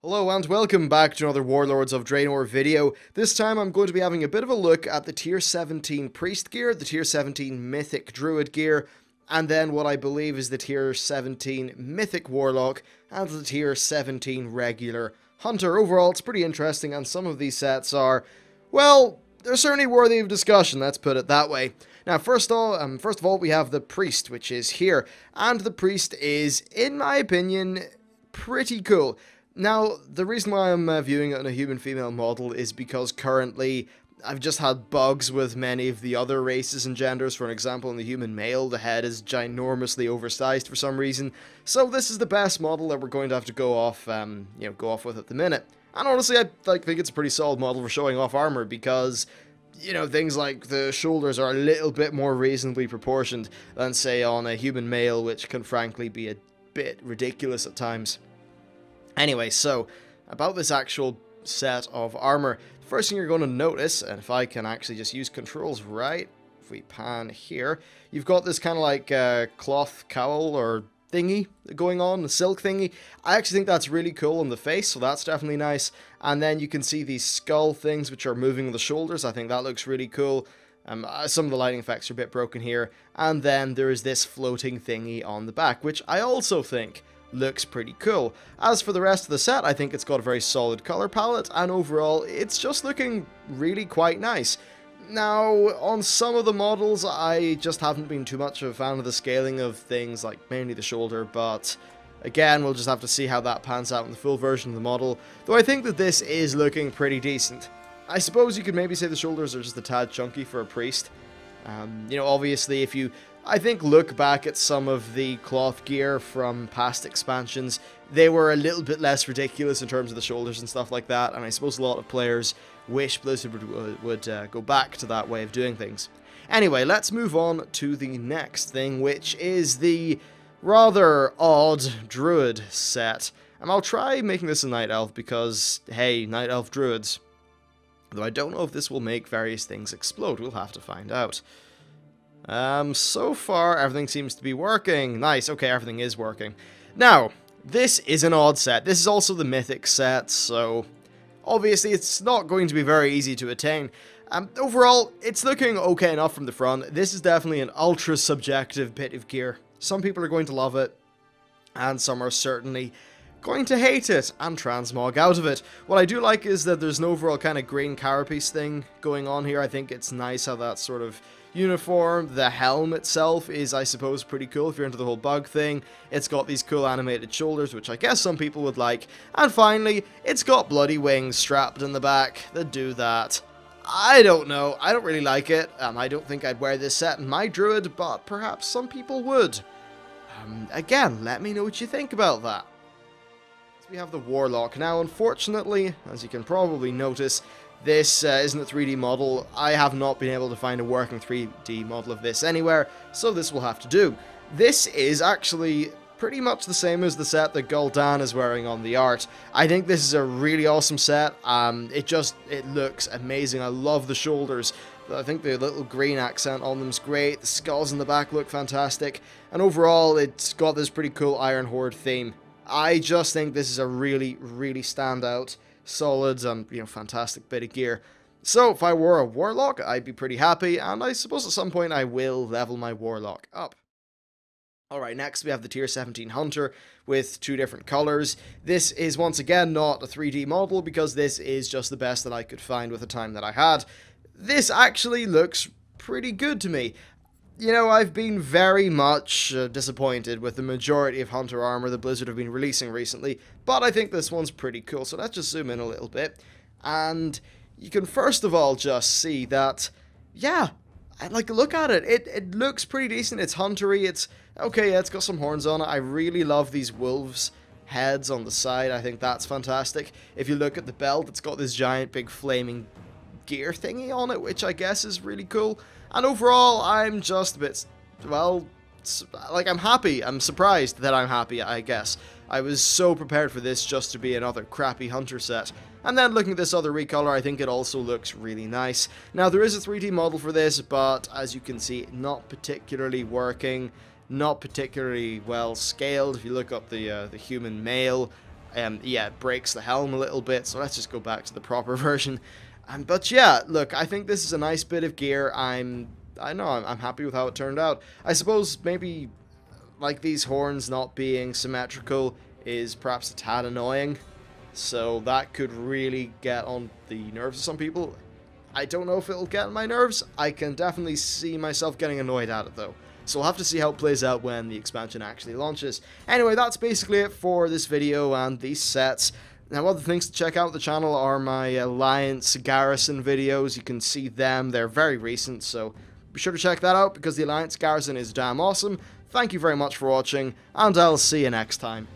Hello and welcome back to another Warlords of Draenor video. This time I'm going to be having a bit of a look at the tier 17 priest gear, the tier 17 mythic druid gear, and then what I believe is the tier 17 mythic warlock and the tier 17 regular hunter. Overall it's pretty interesting, and some of these sets are, well, they're certainly worthy of discussion, let's put it that way. Now first of all we have the priest, which is here, and the priest is, in my opinion, pretty cool. Now, the reason why I'm viewing it on a human-female model is because currently I've just had bugs with many of the other races and genders. For an example, in the human male, the head is ginormously oversized for some reason. So this is the best model that we're going to have to go off with at the minute. And honestly, I think it's a pretty solid model for showing off armor because, you know, things like the shoulders are a little bit more reasonably proportioned than, say, on a human male, which can frankly be a bit ridiculous at times. Anyway, so, about this actual set of armor, the first thing you're going to notice, and if I can actually just use controls right, if we pan here, you've got this kind of like cloth cowl or thingy going on, the silk thingy. I actually think that's really cool on the face, so that's definitely nice. And then you can see these skull things which are moving on the shoulders. I think that looks really cool. Some of the lighting effects are a bit broken here. And then there is this floating thingy on the back, which I also think looks pretty cool. As for the rest of the set, I think it's got a very solid color palette, and overall, it's just looking really quite nice. Now, on some of the models, I just haven't been too much of a fan of the scaling of things, like mainly the shoulder, but again, we'll just have to see how that pans out in the full version of the model, though I think that this is looking pretty decent. I suppose you could maybe say the shoulders are just a tad chunky for a priest. You know, obviously, if you, I think, look back at some of the cloth gear from past expansions, they were a little bit less ridiculous in terms of the shoulders and stuff like that, and I suppose a lot of players wish Blizzard would go back to that way of doing things. Anyway, let's move on to the next thing, which is the rather odd druid set. And I'll try making this a night elf because, hey, night elf druids. Though I don't know if this will make various things explode, we'll have to find out. So far, everything seems to be working. Nice, okay, everything is working. Now, this is an odd set. This is also the mythic set, so obviously it's not going to be very easy to attain. Overall, it's looking okay enough from the front. This is definitely an ultra-subjective bit of gear. Some people are going to love it, and some are certainly going to hate it and transmog out of it. What I do like is that there's an overall kind of green carapace thing going on here. I think it's nice how that sort of uniform. The helm itself is, I suppose, pretty cool if you're into the whole bug thing. It's got these cool animated shoulders, which I guess some people would like. And finally, it's got bloody wings strapped in the back that do that. I don't know. I don't really like it. I don't think I'd wear this set in my druid, but perhaps some people would. Again, let me know what you think about that. We have the Warlock. Now, unfortunately, as you can probably notice, this isn't a 3D model. I have not been able to find a working 3D model of this anywhere, so this will have to do. This is actually pretty much the same as the set that Gul'dan is wearing on the art. I think this is a really awesome set. It looks amazing. I love the shoulders. I think the little green accent on them is great. The skulls in the back look fantastic. And overall, it's got this pretty cool Iron Horde theme. I just think this is a really, really standout, solid, and, you know, fantastic bit of gear. So, if I wore a Warlock, I'd be pretty happy, and I suppose at some point I will level my Warlock up. Alright, next we have the tier 17 Hunter with two different colors. This is once again not a 3D model because this is just the best that I could find with the time that I had. This actually looks pretty good to me. You know, I've been very much disappointed with the majority of Hunter armor that Blizzard have been releasing recently, but I think this one's pretty cool, so let's just zoom in a little bit. And you can first of all just see that, yeah, I like to look at it. It looks pretty decent. It's huntery. It's okay. Yeah, it's got some horns on it. I really love these wolves' heads on the side. I think that's fantastic. If you look at the belt, it's got this giant big flaming gear thingy on it, which I guess is really cool. And overall, I'm just a bit, well, like, I'm happy. I'm surprised that I'm happy, I guess. I was so prepared for this just to be another crappy hunter set. And then looking at this other recolor, I think it also looks really nice. Now, there is a 3D model for this, but as you can see, not particularly working, not particularly well scaled. If you look up the human male, yeah, it breaks the helm a little bit, so let's just go back to the proper version. But yeah, look, I think this is a nice bit of gear. I'm happy with how it turned out. I suppose maybe, like, these horns not being symmetrical is perhaps a tad annoying, so that could really get on the nerves of some people. I don't know if it'll get on my nerves. I can definitely see myself getting annoyed at it, though. So we'll have to see how it plays out when the expansion actually launches. Anyway, that's basically it for this video and these sets. Now, other things to check out the channel are my Alliance Garrison videos. You can see them. They're very recent, so be sure to check that out because the Alliance Garrison is damn awesome. Thank you very much for watching, and I'll see you next time.